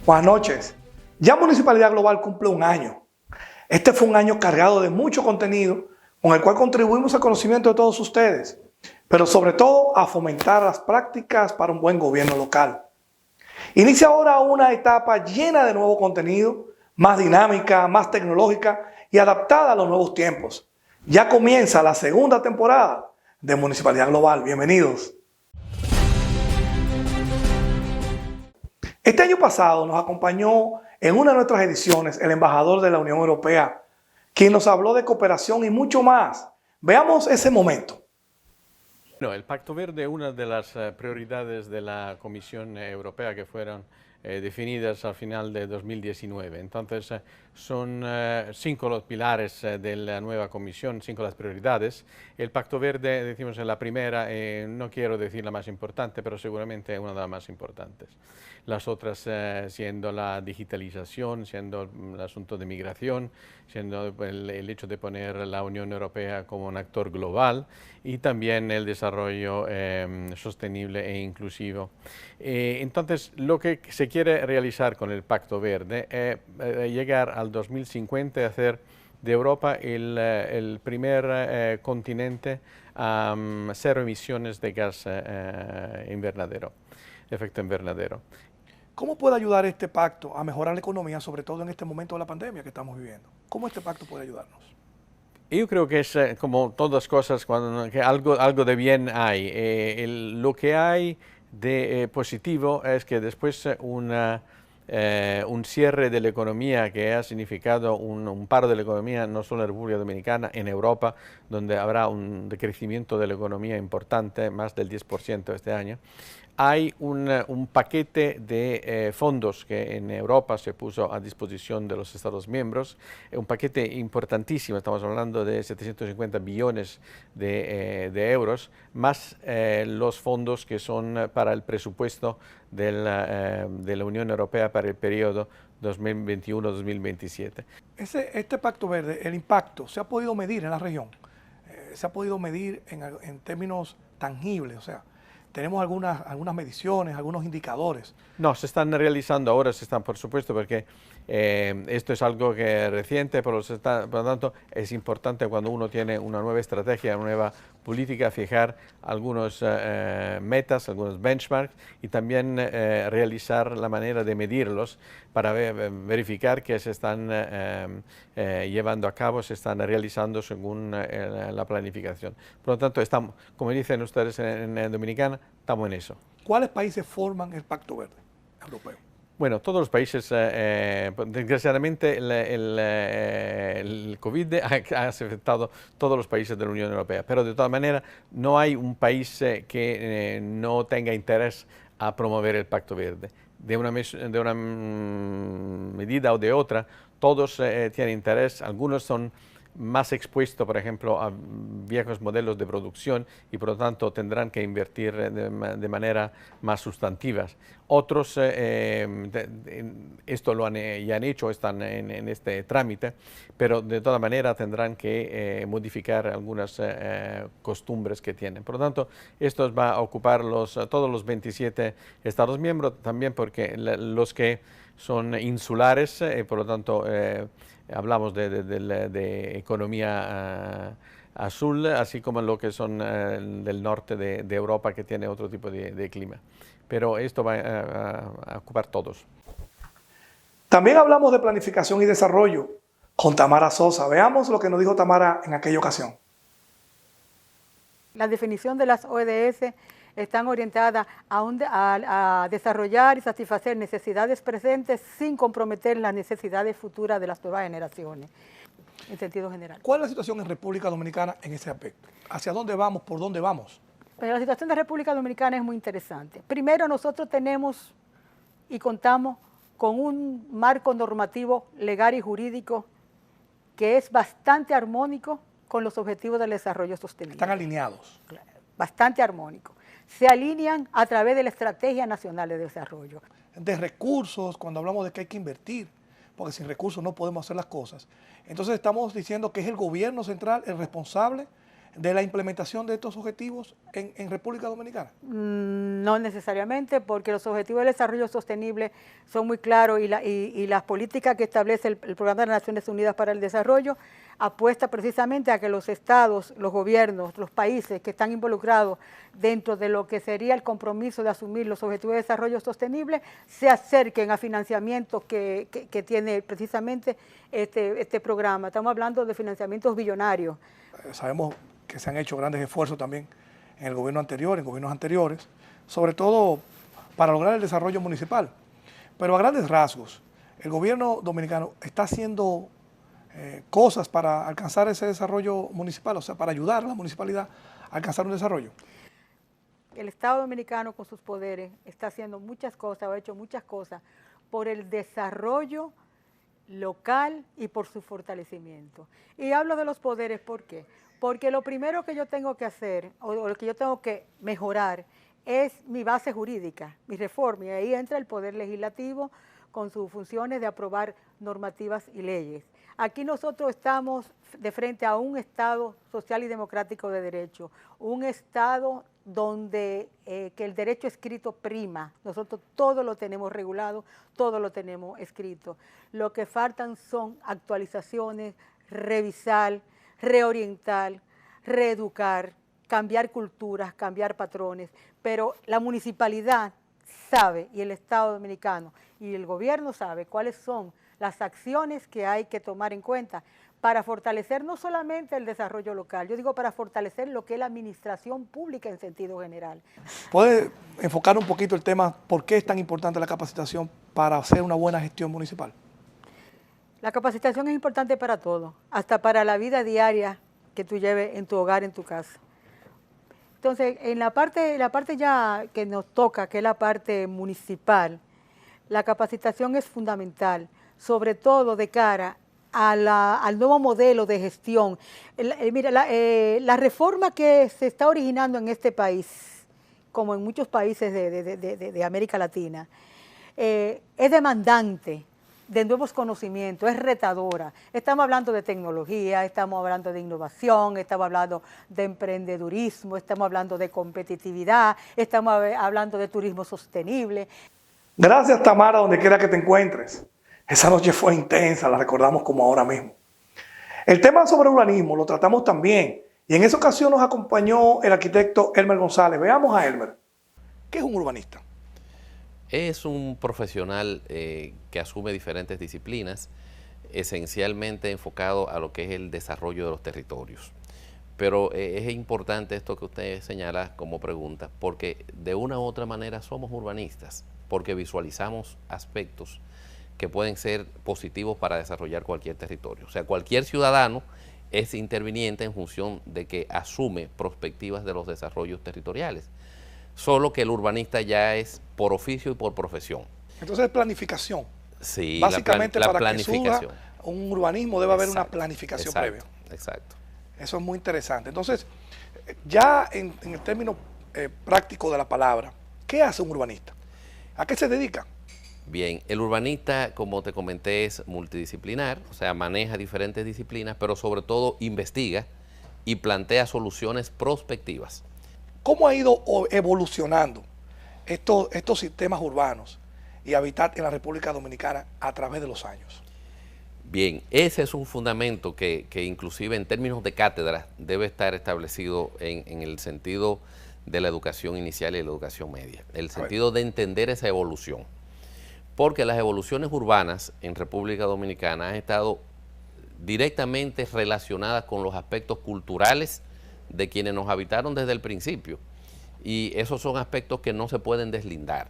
Buenas noches. Ya Municipalidad Global cumple un año. Este fue un año cargado de mucho contenido con el cual contribuimos al conocimiento de todos ustedes, pero sobre todo a fomentar las prácticas para un buen gobierno local. Inicia ahora una etapa llena de nuevo contenido, más dinámica, más tecnológica y adaptada a los nuevos tiempos. Ya comienza la segunda temporada de Municipalidad Global. Bienvenidos. Este año pasado nos acompañó en una de nuestras ediciones el embajador de la Unión Europea, quien nos habló de cooperación y mucho más. Veamos ese momento. No, el Pacto Verde es una de las prioridades de la Comisión Europea que fueron definidas al final de 2019. Entonces, son 5 los pilares de la nueva Comisión, 5 las prioridades. El Pacto Verde, decimos en la primera, no quiero decir la más importante, pero seguramente es una de las más importantes. Las otras siendo la digitalización, siendo el asunto de migración, siendo el hecho de poner la Unión Europea como un actor global y también el desarrollo sostenible e inclusivo. Entonces, lo que se quiere realizar con el Pacto Verde es llegar al 2050 y hacer de Europa el primer continente a cero emisiones de gas invernadero, efecto invernadero. ¿Cómo puede ayudar este pacto a mejorar la economía, sobre todo en este momento de la pandemia que estamos viviendo? ¿Cómo este pacto puede ayudarnos? Yo creo que es como todas cosas, que algo de bien hay. Lo que hay de positivo es que después un cierre de la economía que ha significado un paro de la economía, no solo en República Dominicana, en Europa, donde habrá un decrecimiento de la economía importante, más del 10% este año. Hay un paquete de fondos que en Europa se puso a disposición de los Estados miembros, un paquete importantísimo, estamos hablando de 750 billones de euros, más los fondos que son para el presupuesto de la Unión Europea para el periodo 2021-2027. Este pacto verde, el impacto, ¿se ha podido medir en la región? ¿Se ha podido medir en términos tangibles? O sea, tenemos algunas mediciones, algunos indicadores. No, se están realizando ahora, por supuesto, porque esto es algo que es reciente, por lo tanto es importante cuando uno tiene una nueva estrategia, una nueva política, fijar algunos metas, algunos benchmarks y también realizar la manera de medirlos para verificar que se están llevando a cabo, se están realizando según la planificación. Por lo tanto, estamos, como dicen ustedes en Dominicana, estamos en eso. ¿Cuáles países forman el Pacto Verde Europeo? Bueno, todos los países, desgraciadamente el COVID ha afectado todos los países de la Unión Europea, pero de todas maneras no hay un país que no tenga interés a promover el Pacto Verde. De una medida o de otra, todos tienen interés, algunos son más expuestos, por ejemplo, a viejos modelos de producción y por lo tanto tendrán que invertir de manera más sustantiva. Otros esto ya han hecho, están en este trámite, pero de todas maneras tendrán que modificar algunas costumbres que tienen. Por lo tanto, esto va a ocupar todos los 27 Estados miembros, también porque los que son insulares, por lo tanto, hablamos de economía azul, así como lo que son del norte de Europa, que tiene otro tipo de clima. Pero esto va a ocupar todos. También hablamos de planificación y desarrollo con Tamara Sosa. Veamos lo que nos dijo Tamara en aquella ocasión. La definición de las ODS están orientadas a desarrollar y satisfacer necesidades presentes sin comprometer las necesidades futuras de las nuevas generaciones, en sentido general. ¿Cuál es la situación en República Dominicana en ese aspecto? ¿Hacia dónde vamos? ¿Por dónde vamos? Pero la situación de República Dominicana es muy interesante. Primero, nosotros tenemos y contamos con un marco normativo legal y jurídico que es bastante armónico con los objetivos del desarrollo sostenible. Están alineados. Bastante armónico. Se alinean a través de la Estrategia Nacional de Desarrollo. De recursos, cuando hablamos de que hay que invertir, porque sin recursos no podemos hacer las cosas. Entonces estamos diciendo que es el gobierno central el responsable de la implementación de estos objetivos en República Dominicana? No necesariamente, porque los objetivos del desarrollo sostenible son muy claros y las políticas que establece el Programa de las Naciones Unidas para el Desarrollo apuesta precisamente a que los estados, los gobiernos, los países que están involucrados dentro de lo que sería el compromiso de asumir los objetivos de desarrollo sostenible se acerquen a financiamientos que tiene precisamente este programa. Estamos hablando de financiamientos billonarios. Sabemos que se han hecho grandes esfuerzos también en el gobierno anterior, en gobiernos anteriores, sobre todo para lograr el desarrollo municipal. Pero a grandes rasgos, el gobierno dominicano está haciendo cosas para alcanzar ese desarrollo municipal, o sea, para ayudar a la municipalidad a alcanzar un desarrollo. El Estado dominicano con sus poderes está haciendo muchas cosas, ha hecho muchas cosas por el desarrollo local y por su fortalecimiento. Y hablo de los poderes, ¿por qué? Porque lo primero que yo tengo que hacer, o lo que yo tengo que mejorar, es mi base jurídica, mi reforma, y ahí entra el Poder Legislativo con sus funciones de aprobar normativas y leyes. Aquí nosotros estamos de frente a un Estado social y democrático de derecho, un Estado donde que el derecho escrito prima. Nosotros todo lo tenemos regulado, todo lo tenemos escrito. Lo que faltan son actualizaciones, revisar, reorientar, reeducar, cambiar culturas, cambiar patrones, pero la municipalidad sabe, y el Estado dominicano y el gobierno sabe cuáles son las acciones que hay que tomar en cuenta para fortalecer no solamente el desarrollo local, yo digo para fortalecer lo que es la administración pública en sentido general. ¿Puede enfocar un poquito el tema por qué es tan importante la capacitación para hacer una buena gestión municipal? La capacitación es importante para todo, hasta para la vida diaria que tú lleves en tu hogar, en tu casa. Entonces, en la parte ya que nos toca, que es la parte municipal, la capacitación es fundamental, sobre todo de cara al nuevo modelo de gestión. Mira, la reforma que se está originando en este país, como en muchos países de América Latina, es demandante de nuevos conocimientos, es retadora. Estamos hablando de tecnología, estamos hablando de innovación, estamos hablando de emprendedurismo, estamos hablando de competitividad, estamos hablando de turismo sostenible. Gracias, Tamara, donde quiera que te encuentres. Esa noche fue intensa, la recordamos como ahora mismo. El tema sobre urbanismo lo tratamos también, y en esa ocasión nos acompañó el arquitecto Elmer González. Veamos a Elmer. ¿Qué es un urbanista? Es un profesional que asume diferentes disciplinas, esencialmente enfocado a lo que es el desarrollo de los territorios. Pero es importante esto que usted señala como pregunta, porque de una u otra manera somos urbanistas, porque visualizamos aspectos que pueden ser positivos para desarrollar cualquier territorio. O sea, cualquier ciudadano es interviniente en función de que asume perspectivas de los desarrollos territoriales. Solo que el urbanista ya es por oficio y por profesión. Entonces, planificación. Sí, básicamente la para planificación. Que surja un urbanismo debe haber una planificación previa. Exacto. Eso es muy interesante. Entonces, ya en el término práctico de la palabra, ¿qué hace un urbanista? ¿A qué se dedica? Bien, el urbanista, como te comenté, es multidisciplinar, o sea, maneja diferentes disciplinas, pero sobre todo investiga y plantea soluciones prospectivas. ¿Cómo ha ido evolucionando estos sistemas urbanos y hábitat en la República Dominicana a través de los años? Bien, ese es un fundamento que inclusive en términos de cátedra debe estar establecido en el sentido de la educación inicial y la educación media, el sentido de entender esa evolución. Porque las evoluciones urbanas en República Dominicana han estado directamente relacionadas con los aspectos culturales de quienes nos habitaron desde el principio. Y esos son aspectos que no se pueden deslindar.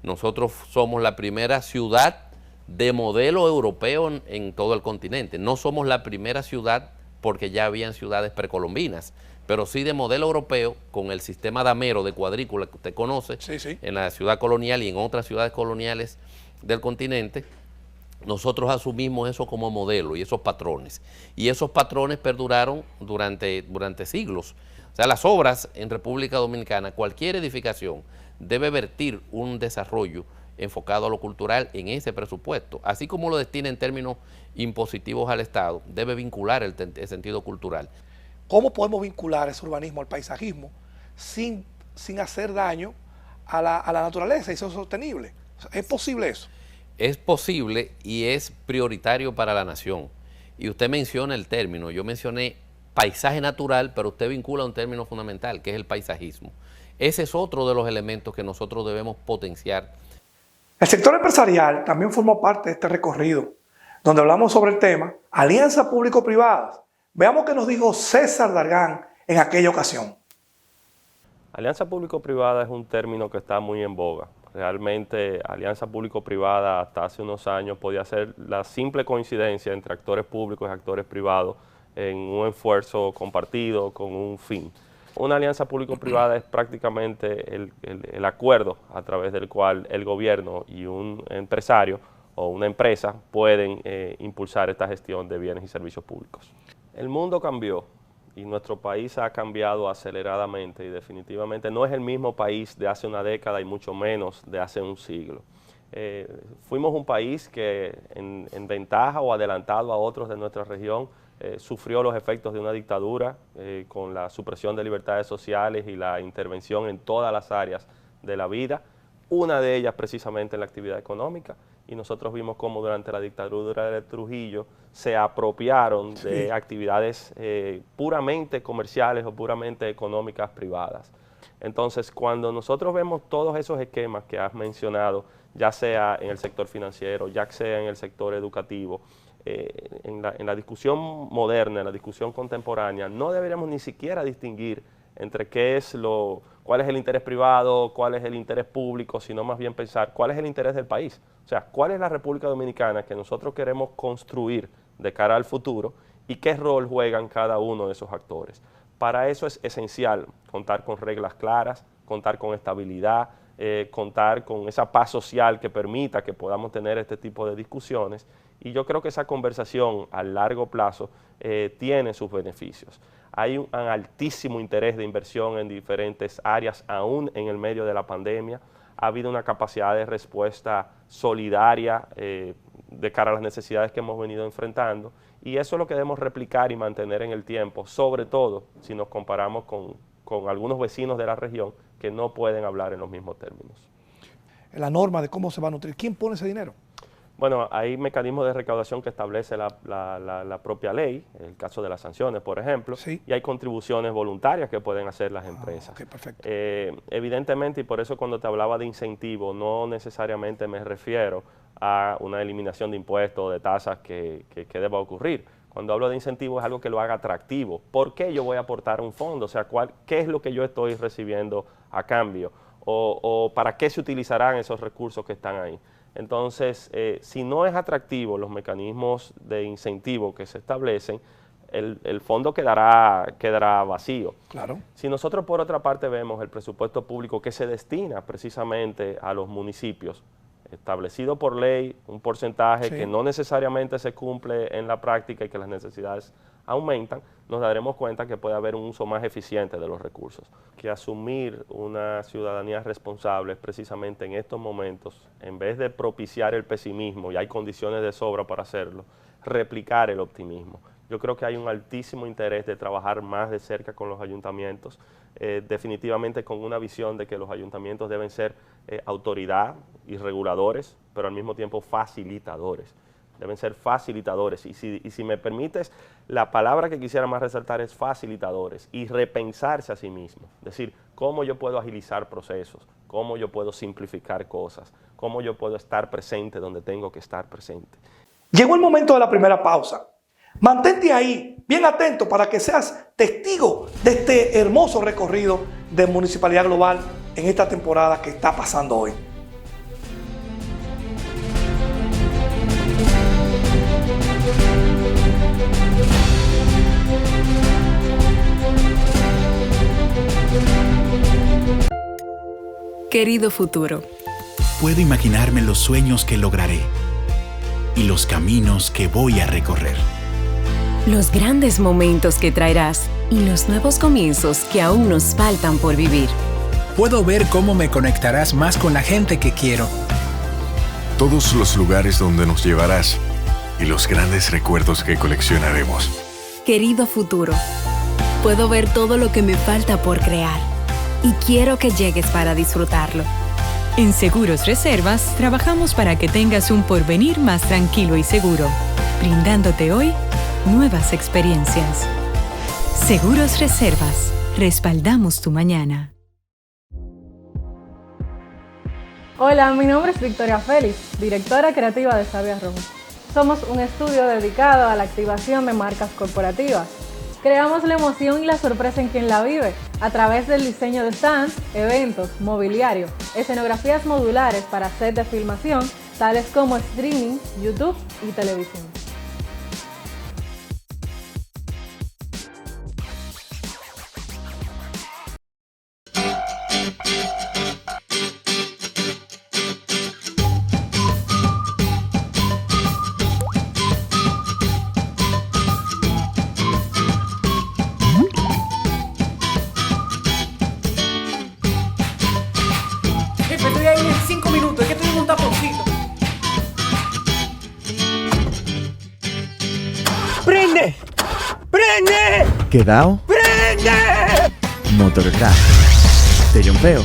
Nosotros somos la primera ciudad de modelo europeo en todo el continente. No somos la primera ciudad porque ya habían ciudades precolombinas, pero sí de modelo europeo con el sistema damero de cuadrícula que usted conoce, sí. En la ciudad colonial y en otras ciudades coloniales del continente. Nosotros asumimos eso como modelo y esos patrones. Y esos patrones perduraron durante siglos. O sea, las obras en República Dominicana, cualquier edificación debe vertir un desarrollo enfocado a lo cultural en ese presupuesto. Así como lo destina en términos impositivos al Estado, debe vincular el sentido cultural. ¿Cómo podemos vincular ese urbanismo al paisajismo sin hacer daño a la naturaleza y ser sostenible? ¿Es posible eso? Es posible y es prioritario para la nación. Y usted menciona el término, yo mencioné paisaje natural, pero usted vincula un término fundamental, que es el paisajismo. Ese es otro de los elementos que nosotros debemos potenciar. El sector empresarial también formó parte de este recorrido, donde hablamos sobre el tema alianzas público-privadas. Veamos qué nos dijo César Dargan en aquella ocasión. Alianza público-privada es un término que está muy en boga. Realmente, alianza público-privada hasta hace unos años podía ser la simple coincidencia entre actores públicos y actores privados en un esfuerzo compartido con un fin. Una alianza público-privada es prácticamente el acuerdo a través del cual el gobierno y un empresario o una empresa pueden impulsar esta gestión de bienes y servicios públicos. El mundo cambió y nuestro país ha cambiado aceleradamente y definitivamente no es el mismo país de hace una década y mucho menos de hace un siglo. Fuimos un país que en ventaja o adelantado a otros de nuestra región sufrió los efectos de una dictadura con la supresión de libertades sociales y la intervención en todas las áreas de la vida, una de ellas precisamente en la actividad económica, y nosotros vimos cómo durante la dictadura de Trujillo se apropiaron de actividades puramente comerciales o puramente económicas privadas. Entonces, cuando nosotros vemos todos esos esquemas que has mencionado, ya sea en el sector financiero, ya sea en el sector educativo, en la discusión moderna, en la discusión contemporánea, no deberíamos ni siquiera distinguir entre cuál es el interés privado, cuál es el interés público, sino más bien pensar cuál es el interés del país. O sea, cuál es la República Dominicana que nosotros queremos construir de cara al futuro y qué rol juegan cada uno de esos actores. Para eso es esencial contar con reglas claras, contar con estabilidad, contar con esa paz social que permita que podamos tener este tipo de discusiones, y yo creo que esa conversación a largo plazo tiene sus beneficios. Hay un altísimo interés de inversión en diferentes áreas, aún en el medio de la pandemia. Ha habido una capacidad de respuesta solidaria de cara a las necesidades que hemos venido enfrentando, y eso es lo que debemos replicar y mantener en el tiempo, sobre todo si nos comparamos con algunos vecinos de la región que no pueden hablar en los mismos términos. La norma de cómo se va a nutrir, ¿quién pone ese dinero? Bueno, hay mecanismos de recaudación que establece la propia ley, el caso de las sanciones, por ejemplo, y hay contribuciones voluntarias que pueden hacer las empresas. Okay, perfecto. Evidentemente, y por eso cuando te hablaba de incentivo, no necesariamente me refiero a una eliminación de impuestos o de tasas que deba ocurrir. Cuando hablo de incentivo es algo que lo haga atractivo. ¿Por qué yo voy a aportar un fondo? O sea, ¿qué es lo que yo estoy recibiendo a cambio? ¿O para qué se utilizarán esos recursos que están ahí? Entonces, si no es atractivo los mecanismos de incentivo que se establecen, el fondo quedará vacío. Claro. Si nosotros por otra parte vemos el presupuesto público que se destina precisamente a los municipios, establecido por ley, un porcentaje que no necesariamente se cumple en la práctica y que las necesidades aumentan, nos daremos cuenta que puede haber un uso más eficiente de los recursos. Que asumir una ciudadanía responsable es precisamente en estos momentos, en vez de propiciar el pesimismo, y hay condiciones de sobra para hacerlo, replicar el optimismo. Yo creo que hay un altísimo interés de trabajar más de cerca con los ayuntamientos, definitivamente con una visión de que los ayuntamientos deben ser autoridad y reguladores, pero al mismo tiempo facilitadores. Deben ser facilitadores, y si me permites, la palabra que quisiera más resaltar es facilitadores, y repensarse a sí mismos. Es decir, cómo yo puedo agilizar procesos, cómo yo puedo simplificar cosas, cómo yo puedo estar presente donde tengo que estar presente. Llegó el momento de la primera pausa. Mantente ahí, bien atento, para que seas testigo de este hermoso recorrido de Municipalidad Global en esta temporada que está pasando hoy. Querido futuro, puedo imaginarme los sueños que lograré y los caminos que voy a recorrer. Los grandes momentos que traerás y los nuevos comienzos que aún nos faltan por vivir. Puedo ver cómo me conectarás más con la gente que quiero. Todos los lugares donde nos llevarás y los grandes recuerdos que coleccionaremos. Querido futuro, puedo ver todo lo que me falta por crear y quiero que llegues para disfrutarlo. En Seguros Reservas trabajamos para que tengas un porvenir más tranquilo y seguro, brindándote hoy nuevas experiencias. Seguros Reservas, respaldamos tu mañana. Hola, mi nombre es Victoria Félix, directora creativa de Sabia Rojo. Somos un estudio dedicado a la activación de marcas corporativas. Creamos la emoción y la sorpresa en quien la vive a través del diseño de stands, eventos, mobiliario, escenografías modulares para set de filmación, tales como streaming, YouTube y televisión. Estoy ahí en 5 minutos, es que estoy en un taponcito. ¡Prende! ¡Prende! ¿Quedao? ¡Prende! Motorcraft. Te yompeo.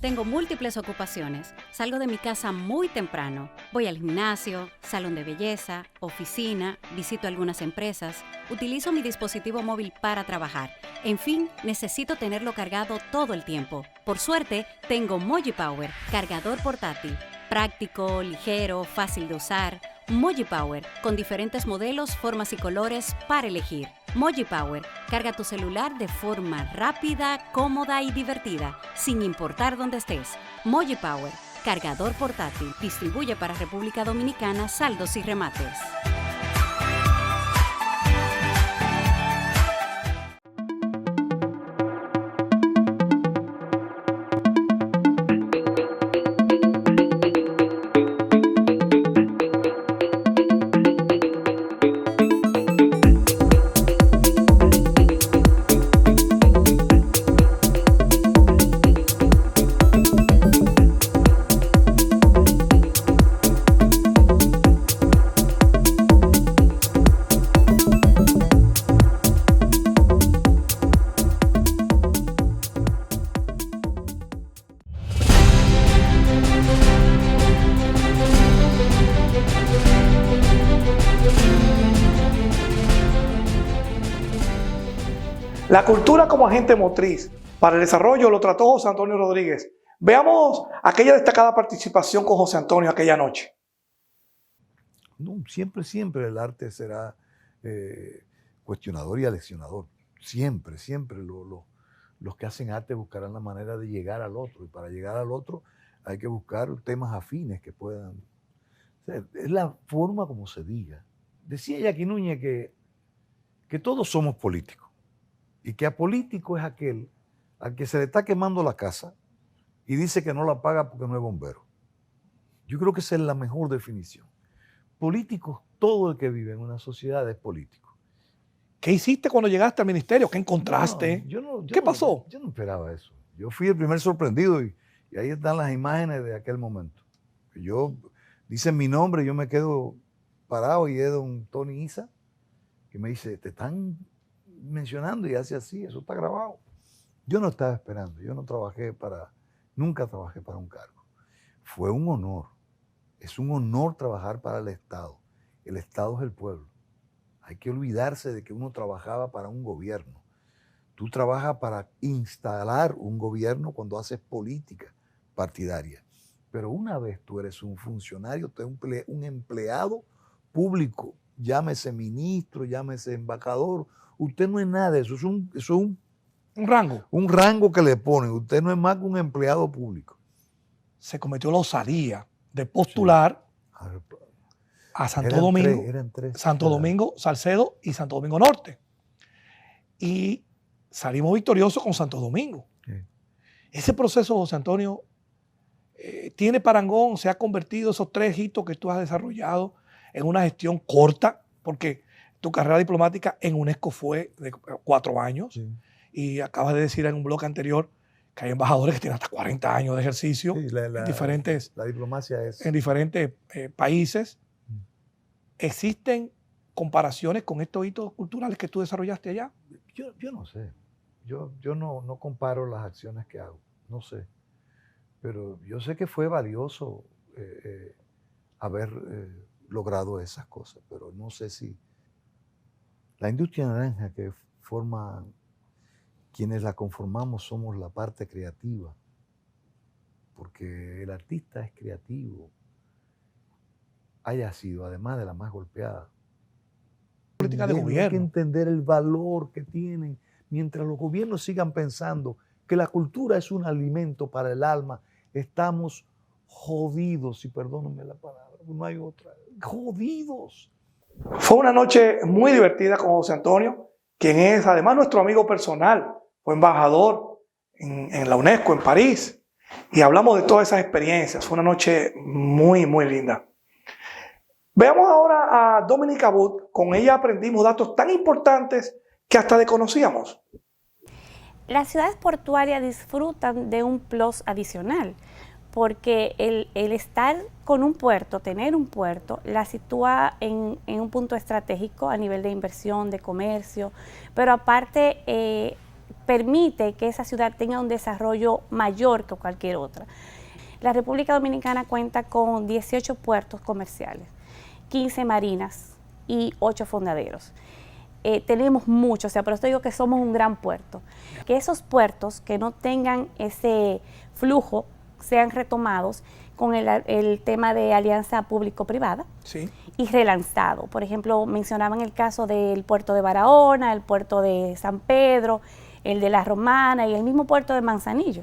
Tengo múltiples ocupaciones. Salgo de mi casa muy temprano. Voy al gimnasio, salón de belleza, oficina, visito algunas empresas, utilizo mi dispositivo móvil para trabajar. En fin, necesito tenerlo cargado todo el tiempo. Por suerte, tengo Moji Power, cargador portátil. Práctico, ligero, fácil de usar. Moji Power, con diferentes modelos, formas y colores para elegir. Moji Power, carga tu celular de forma rápida, cómoda y divertida, sin importar dónde estés. Moji Power, cargador portátil, distribuye para República Dominicana Saldos y Remates. La cultura como agente motriz para el desarrollo lo trató José Antonio Rodríguez. Veamos aquella destacada participación con José Antonio aquella noche. No, siempre el arte será cuestionador y aleccionador. Siempre los que hacen arte buscarán la manera de llegar al otro. Y para llegar al otro hay que buscar temas afines que puedan... O sea, es la forma como se diga. Decía Jackie Núñez que todos somos políticos. Y que apolítico es aquel al que se le está quemando la casa y dice que no la paga porque no es bombero. Yo creo que esa es la mejor definición. Político, todo el que vive en una sociedad es político. ¿Qué hiciste cuando llegaste al ministerio? ¿Qué encontraste? ¿Qué pasó? Yo no esperaba eso. Yo fui el primer sorprendido y ahí están las imágenes de aquel momento. Dicen mi nombre, yo me quedo parado y es don Tony Isa, que me dice, te están mencionando y hace así, eso está grabado. Yo no estaba esperando, nunca trabajé para un cargo. Fue un honor, es un honor trabajar para el Estado. El Estado es el pueblo. Hay que olvidarse de que uno trabajaba para un gobierno. Tú trabajas para instalar un gobierno cuando haces política partidaria. Pero una vez tú eres un funcionario, tú eres un empleado público, llámese ministro, llámese embajador. Usted no es nada de eso, eso es un rango. Un rango que le ponen. Usted no es más que un empleado público. Se cometió la osadía de postular a Santo Domingo, Santo Domingo Salcedo y Santo Domingo Norte. Y salimos victoriosos con Santo Domingo. Sí. Ese proceso, José Antonio, tiene parangón, se ha convertido esos 3 hitos que tú has desarrollado en una gestión corta, porque tu carrera diplomática en UNESCO fue de 4 años. Sí. Y acabas de decir en un bloque anterior que hay embajadores que tienen hasta 40 años de ejercicio en la diplomacia es... en diferentes países. Existen comparaciones con estos hitos culturales que tú desarrollaste allá? Yo no sé. Yo no comparo las acciones que hago, no sé. Pero yo sé que fue valioso haber logrado esas cosas, pero no sé si la industria naranja que forma, quienes la conformamos somos la parte creativa, porque el artista es creativo, haya sido además de la más golpeada. Política de Hay que gobierno. entender el valor que tienen, mientras los gobiernos sigan pensando que la cultura es un alimento para el alma, estamos jodidos, y perdónenme la palabra, no hay otra, jodidos. Fue una noche muy divertida con José Antonio, quien es además nuestro amigo personal, fue embajador en la UNESCO en París, y hablamos de todas esas experiencias. Fue una noche muy, muy linda. Veamos ahora a Dominica Wood. Con ella aprendimos datos tan importantes que hasta desconocíamos. Las ciudades portuarias disfrutan de un plus adicional, porque el estar con un puerto, tener un puerto, la sitúa en un punto estratégico a nivel de inversión, de comercio, pero aparte permite que esa ciudad tenga un desarrollo mayor que cualquier otra. La República Dominicana cuenta con 18 puertos comerciales, 15 marinas y 8 fondeaderos. Tenemos mucho, o sea, por eso digo que somos un gran puerto. Que esos puertos que no tengan ese flujo sean retomados con el tema de alianza público-privada y relanzado. Por ejemplo, mencionaban el caso del puerto de Barahona, el puerto de San Pedro, el de La Romana y el mismo puerto de Manzanillo.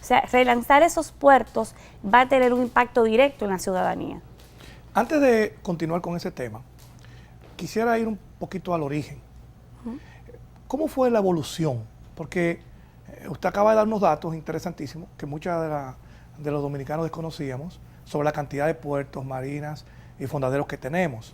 O sea, relanzar esos puertos va a tener un impacto directo en la ciudadanía. Antes de continuar con ese tema, quisiera ir un poquito al origen. ¿Cómo fue la evolución? Porque usted acaba de dar unos datos interesantísimos que muchos de los dominicanos desconocíamos sobre la cantidad de puertos, marinas y fondeaderos que tenemos.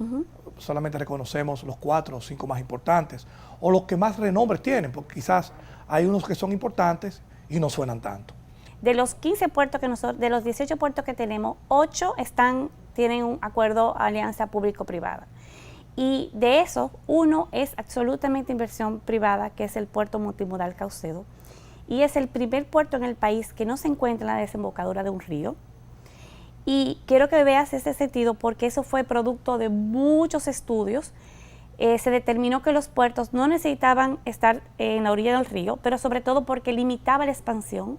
Solamente reconocemos los 4 o 5 más importantes o los que más renombres tienen, porque quizás hay unos que son importantes y no suenan tanto. De los 15 puertos que nosotros, de los 18 puertos que tenemos, 8 tienen un acuerdo alianza público-privada. Y de eso, uno es absolutamente inversión privada, que es el puerto multimodal Caucedo. Y es el primer puerto en el país que no se encuentra en la desembocadura de un río. Y quiero que veas ese sentido porque eso fue producto de muchos estudios. Se determinó que los puertos no necesitaban estar en la orilla del río, pero sobre todo porque limitaba la expansión.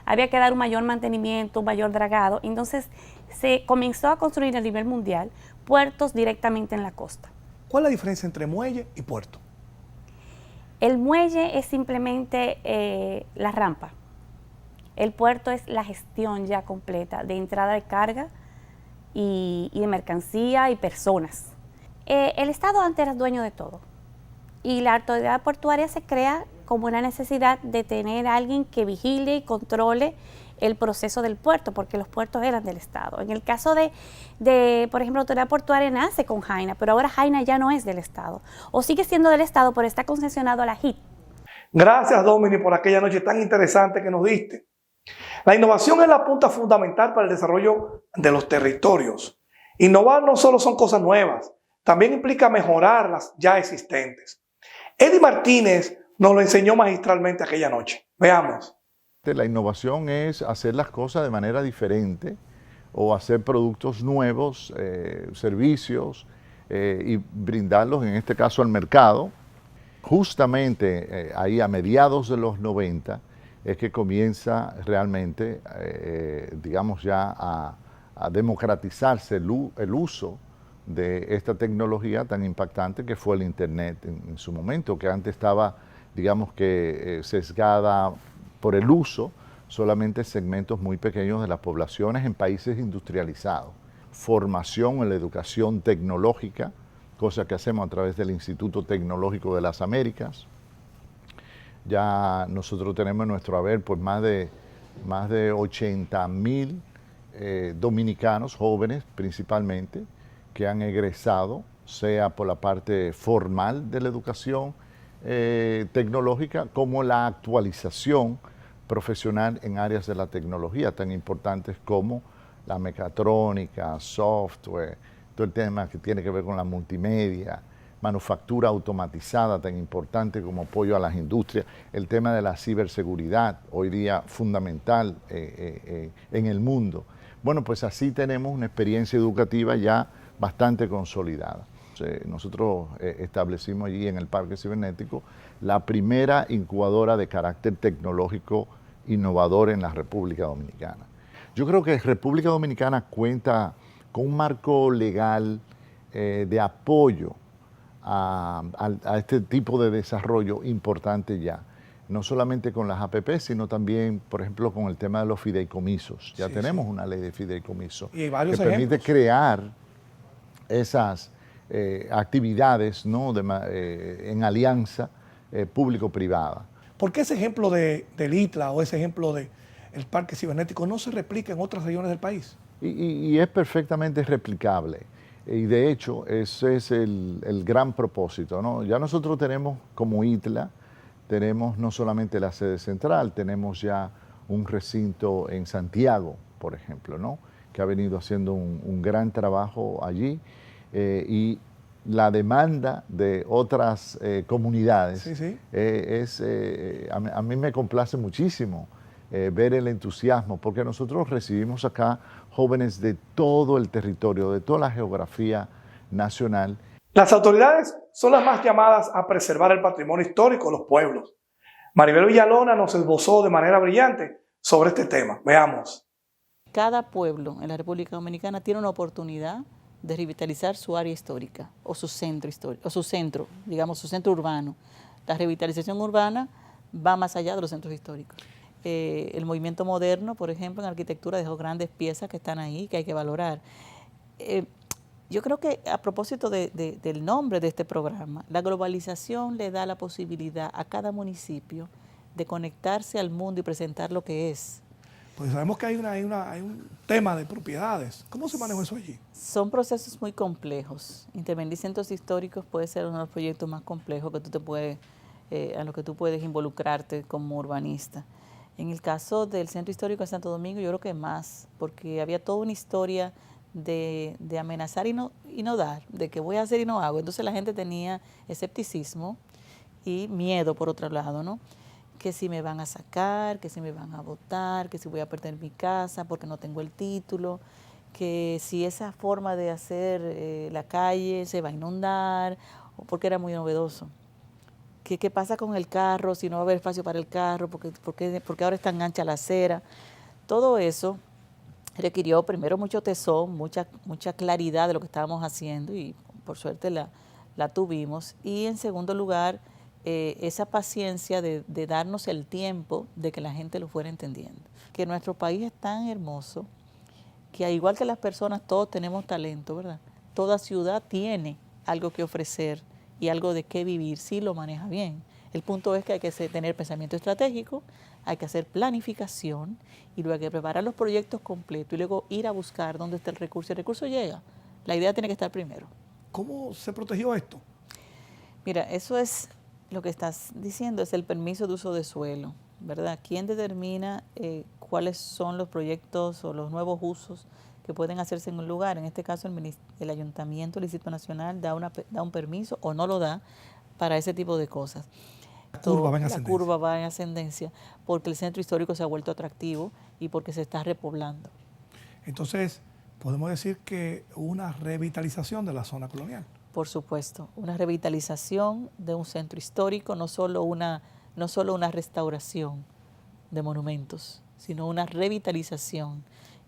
Había que dar un mayor mantenimiento, un mayor dragado. Entonces se comenzó a construir a nivel mundial puertos directamente en la costa. ¿Cuál es la diferencia entre muelle y puerto? El muelle es simplemente la rampa. El puerto es la gestión ya completa de entrada de carga y de mercancía y personas. El Estado antes era dueño de todo y la autoridad portuaria se crea como una necesidad de tener a alguien que vigile y controle el proceso del puerto, porque los puertos eran del Estado. En el caso por ejemplo, la autoridad portuaria nace con Jaina, pero ahora Jaina ya no es del Estado, o sigue siendo del Estado, pero está concesionado a la JIT. Gracias, Domini, por aquella noche tan interesante que nos diste. La innovación es la punta fundamental para el desarrollo de los territorios. Innovar no solo son cosas nuevas, también implica mejorar las ya existentes. Eddie Martínez nos lo enseñó magistralmente aquella noche. Veamos. La innovación es hacer las cosas de manera diferente o hacer productos nuevos, servicios y brindarlos en este caso al mercado. Justamente ahí a mediados de los 90 es que comienza realmente, digamos ya a democratizarse el uso de esta tecnología tan impactante que fue el Internet en su momento, que antes estaba, digamos que sesgada por el uso solamente segmentos muy pequeños de las poblaciones en países industrializados. Formación en la educación tecnológica, cosa que hacemos a través del Instituto Tecnológico de las Américas. Ya nosotros tenemos en nuestro haber pues, más de 80.000 dominicanos, jóvenes principalmente, que han egresado, sea por la parte formal de la educación tecnológica, como la actualización profesional en áreas de la tecnología tan importantes como la mecatrónica, software, todo el tema que tiene que ver con la multimedia, manufactura automatizada tan importante como apoyo a las industrias, el tema de la ciberseguridad, hoy día fundamental en el mundo. Bueno, pues así tenemos una experiencia educativa ya bastante consolidada. Nosotros establecimos allí en el Parque Cibernético la primera incubadora de carácter tecnológico innovador en la República Dominicana. Yo creo que República Dominicana cuenta con un marco legal de apoyo a este tipo de desarrollo importante ya. No solamente con las APP, sino también, por ejemplo, con el tema de los fideicomisos. Ya tenemos una ley de fideicomiso que permite crear esas actividades, ¿no? En alianza público-privada. ¿Por qué ese ejemplo del ITLA o ese ejemplo del Parque Cibernético no se replica en otras regiones del país? Y es perfectamente replicable. Y de hecho, ese es el gran propósito, ¿no? Ya nosotros tenemos como ITLA, tenemos no solamente la sede central, tenemos ya un recinto en Santiago, por ejemplo, ¿no? Que ha venido haciendo un gran trabajo allí. Y la demanda de otras comunidades a mí me complace muchísimo ver el entusiasmo, porque nosotros recibimos acá jóvenes de todo el territorio, de toda la geografía nacional. Las autoridades son las más llamadas a preservar el patrimonio histórico de los pueblos. Maribel Villalona nos esbozó de manera brillante sobre este tema. Veamos. Cada pueblo en la República Dominicana tiene una oportunidad de revitalizar su área histórica o su centro histórico, o su centro urbano. La revitalización urbana va más allá de los centros históricos. El movimiento moderno, por ejemplo, en arquitectura dejó grandes piezas que están ahí, que hay que valorar. Yo creo que a propósito del nombre de este programa, la globalización le da la posibilidad a cada municipio de conectarse al mundo y presentar lo que es. Pues sabemos que hay un tema de propiedades. ¿Cómo se maneja eso allí? Son procesos muy complejos. Intervenir centros históricos puede ser uno de los proyectos más complejos que a los que tú puedes involucrarte como urbanista. En el caso del Centro Histórico de Santo Domingo, yo creo que más, porque había toda una historia de amenazar y no dar, de que voy a hacer y no hago. Entonces la gente tenía escepticismo y miedo por otro lado, ¿no? Que si me van a sacar, que si me van a votar, que si voy a perder mi casa porque no tengo el título, que si esa forma de hacer la calle se va a inundar, o porque era muy novedoso. ¿Qué pasa con el carro? Si no va a haber espacio para el carro, porque ahora es tan ancha la acera. Todo eso requirió primero mucho tesón, mucha claridad de lo que estábamos haciendo y por suerte la tuvimos. Y en segundo lugar, esa paciencia de darnos el tiempo de que la gente lo fuera entendiendo. Que nuestro país es tan hermoso que al igual que las personas, todos tenemos talento, ¿verdad? Toda ciudad tiene algo que ofrecer y algo de qué vivir si lo maneja bien. El punto es que hay que tener pensamiento estratégico, hay que hacer planificación y luego hay que preparar los proyectos completos y luego ir a buscar dónde está el recurso. El recurso llega, la idea tiene que estar primero. ¿Cómo se protegió esto? Mira, eso es lo que estás diciendo, es el permiso de uso de suelo, ¿verdad? ¿Quién determina cuáles son los proyectos o los nuevos usos que pueden hacerse en un lugar? En este caso el Ayuntamiento, el Instituto Nacional da un permiso o no lo da para ese tipo de cosas. La curva va en ascendencia porque el centro histórico se ha vuelto atractivo y porque se está repoblando. Entonces, podemos decir que hubo una revitalización de la zona colonial. Por supuesto, una revitalización de un centro histórico, no solo una restauración de monumentos, sino una revitalización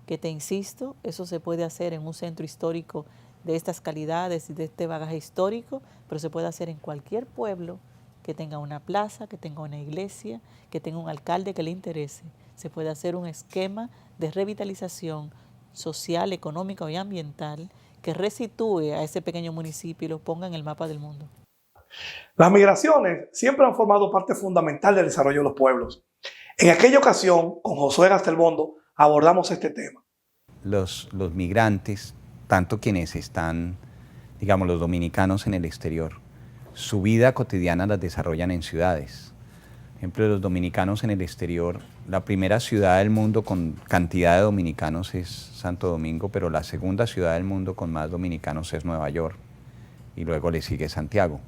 que, te insisto, eso se puede hacer en un centro histórico de estas calidades y de este bagaje histórico, pero se puede hacer en cualquier pueblo que tenga una plaza, que tenga una iglesia, que tenga un alcalde que le interese. Se puede hacer un esquema de revitalización social, económica y ambiental que resitúe a ese pequeño municipio y lo ponga en el mapa del mundo. Las migraciones siempre han formado parte fundamental del desarrollo de los pueblos. En aquella ocasión, con Josué Gastelbondo, abordamos este tema. Los migrantes, tanto quienes están, digamos, los dominicanos en el exterior, su vida cotidiana las desarrollan en ciudades. Por ejemplo, los dominicanos en el exterior, la primera ciudad del mundo con cantidad de dominicanos es Santo Domingo, pero la segunda ciudad del mundo con más dominicanos es Nueva York. y luego le sigue Santiago.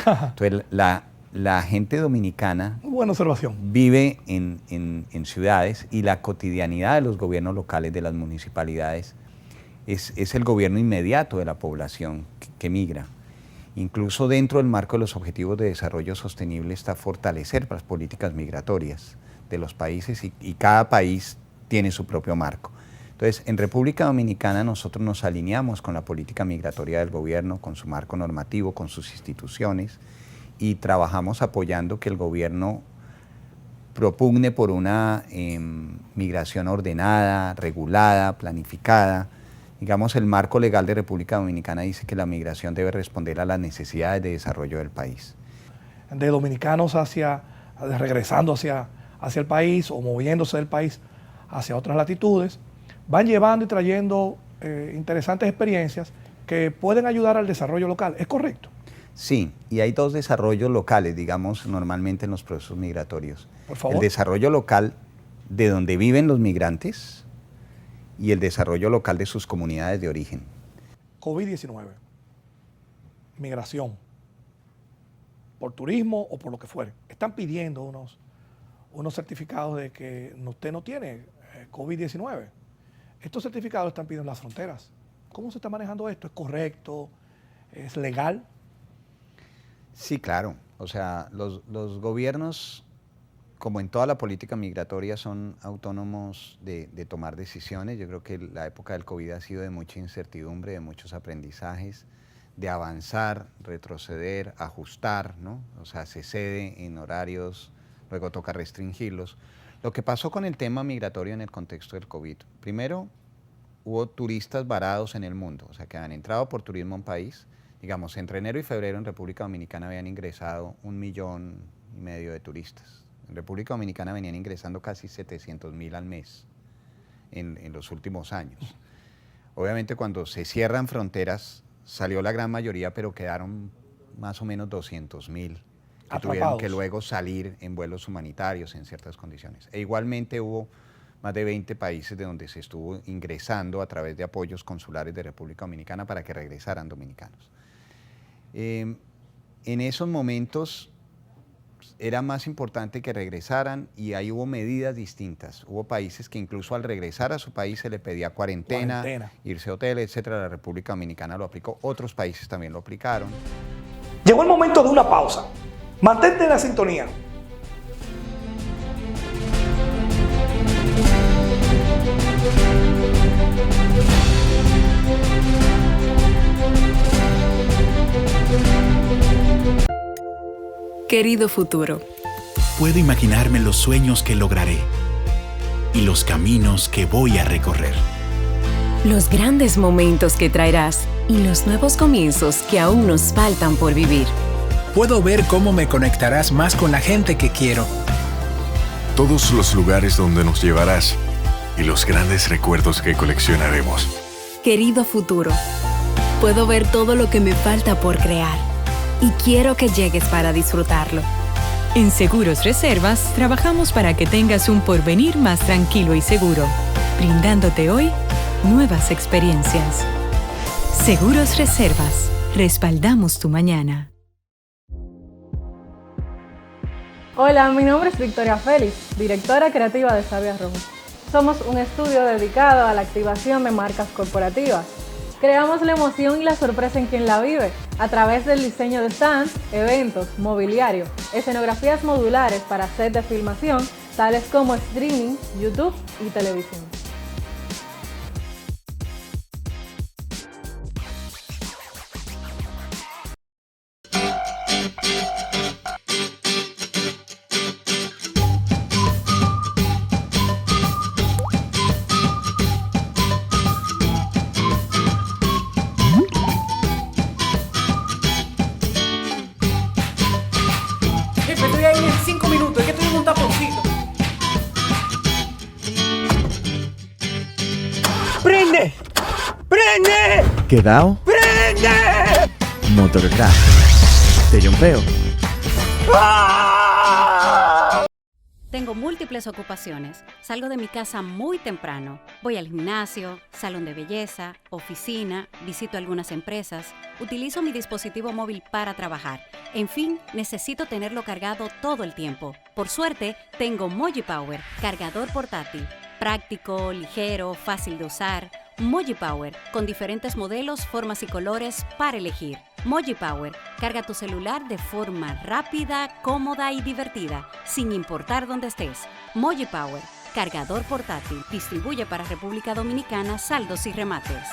Entonces, la gente dominicana buena observación. Vive en ciudades y la cotidianidad de los gobiernos locales, de las municipalidades, es el gobierno inmediato de la población que migra. Incluso dentro del marco de los Objetivos de Desarrollo Sostenible está fortalecer las políticas migratorias de los países y cada país tiene su propio marco. Entonces, en República Dominicana nosotros nos alineamos con la política migratoria del gobierno, con su marco normativo, con sus instituciones, y trabajamos apoyando que el gobierno propugne por una migración ordenada, regulada, planificada. Digamos, el marco legal de República Dominicana dice que la migración debe responder a las necesidades de desarrollo del país. De dominicanos regresando hacia el país o moviéndose del país hacia otras latitudes, van llevando y trayendo interesantes experiencias que pueden ayudar al desarrollo local. ¿Es correcto? Sí, y hay dos desarrollos locales, digamos, normalmente en los procesos migratorios. Por favor. El desarrollo local de donde viven los migrantes y el desarrollo local de sus comunidades de origen. COVID-19, migración, por turismo o por lo que fuere. Están pidiendo unos certificados de que usted no tiene COVID-19. Estos certificados están pidiendo en las fronteras. ¿Cómo se está manejando esto? ¿Es correcto? ¿Es legal? Sí, claro. O sea, los gobiernos, como en toda la política migratoria, son autónomos de tomar decisiones. Yo creo que la época del COVID ha sido de mucha incertidumbre, de muchos aprendizajes, de avanzar, retroceder, ajustar, ¿no? O sea, se cede en horarios, luego toca restringirlos. Lo que pasó con el tema migratorio en el contexto del COVID, primero hubo turistas varados en el mundo, o sea, que han entrado por turismo a un país. Digamos, entre enero y febrero en República Dominicana habían ingresado 1,5 millones de turistas. En República Dominicana venían ingresando casi 700,000 al mes en los últimos años. Obviamente cuando se cierran fronteras salió la gran mayoría, pero quedaron más o menos 200,000 que tuvieron que luego salir en vuelos humanitarios en ciertas condiciones. E igualmente hubo más de 20 países de donde se estuvo ingresando a través de apoyos consulares de República Dominicana para que regresaran dominicanos. En esos momentos era más importante que regresaran y ahí hubo medidas distintas. Hubo países que incluso al regresar a su país se le pedía cuarentena, irse a hoteles, etcétera. La República Dominicana lo aplicó, otros países también lo aplicaron. Llegó el momento de una pausa. Mantente en la sintonía. Querido futuro, Puedo imaginarme los sueños que lograré y los caminos que voy a recorrer. los grandes momentos que traerás y los nuevos comienzos que aún nos faltan por vivir. Puedo ver cómo me conectarás más con la gente que quiero. Todos los lugares donde nos llevarás y los grandes recuerdos que coleccionaremos. Querido futuro, puedo ver todo lo que me falta por crear y quiero que llegues para disfrutarlo. En Seguros Reservas trabajamos para que tengas un porvenir más tranquilo y seguro, brindándote hoy nuevas experiencias. Seguros Reservas, respaldamos tu mañana. Hola, mi nombre es Victoria Félix, directora creativa de Sabia Rojo. Somos un estudio dedicado a la activación de marcas corporativas. Creamos la emoción y la sorpresa en quien la vive a través del diseño de stands, eventos, mobiliario, escenografías modulares para set de filmación, tales como streaming, YouTube y televisión. Estoy ahí en 5 minutos, es que estoy en un taponcito. ¡Prende! ¡Prende! ¿Quedao? ¡Prende! Motorcraft. Te jumpeo. ¡Ah! Tengo múltiples ocupaciones. Salgo de mi casa muy temprano. Voy al gimnasio, salón de belleza, oficina, visito algunas empresas, utilizo mi dispositivo móvil para trabajar. En fin, necesito tenerlo cargado todo el tiempo. Por suerte, tengo Moji Power, cargador portátil. Práctico, ligero, fácil de usar. Moji Power, con diferentes modelos, formas y colores para elegir. Moji Power, carga tu celular de forma rápida, cómoda y divertida, sin importar dónde estés. Moji Power, cargador portátil, distribuye para República Dominicana Saldos y Remates.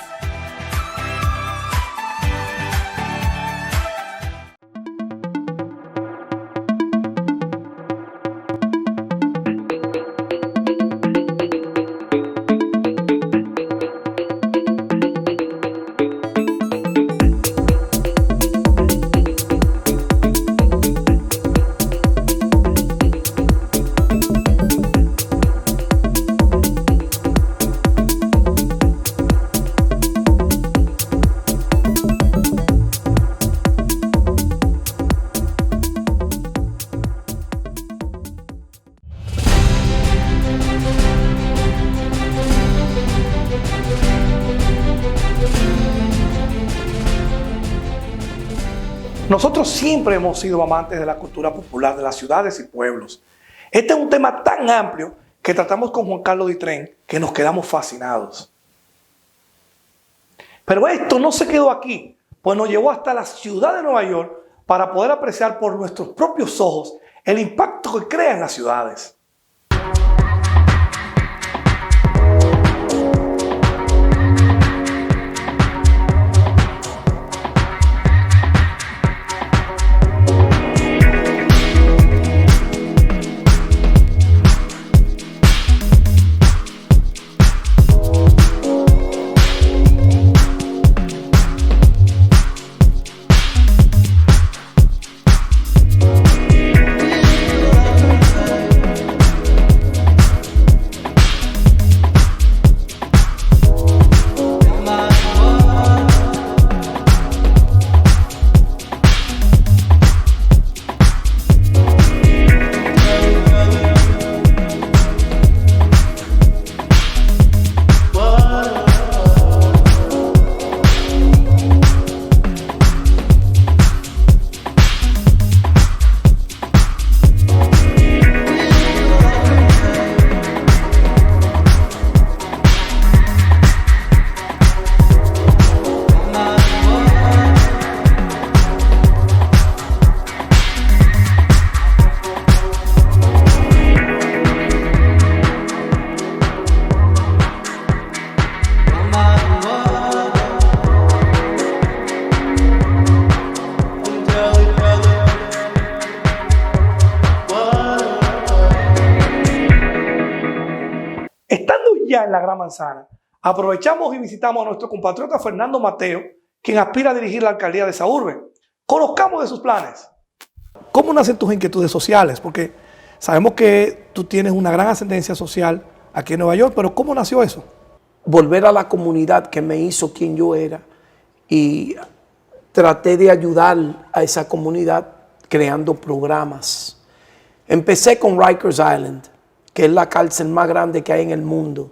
Nosotros siempre hemos sido amantes de la cultura popular de las ciudades y pueblos. Este es un tema tan amplio que tratamos con Juan Carlos Ditren que nos quedamos fascinados. Pero esto no se quedó aquí, pues nos llevó hasta la ciudad de Nueva York para poder apreciar por nuestros propios ojos el impacto que crea en las ciudades. En la Gran Manzana, aprovechamos y visitamos a nuestro compatriota Fernando Mateo, quien aspira a dirigir la alcaldía de esa urbe. Conozcamos de sus planes. ¿Cómo nacen tus inquietudes sociales? Porque sabemos que tú tienes una gran ascendencia social aquí en Nueva York, pero ¿cómo nació eso? Volver a la comunidad que me hizo quien yo era y traté de ayudar a esa comunidad creando programas. Empecé con Rikers Island, que es la cárcel más grande que hay en el mundo.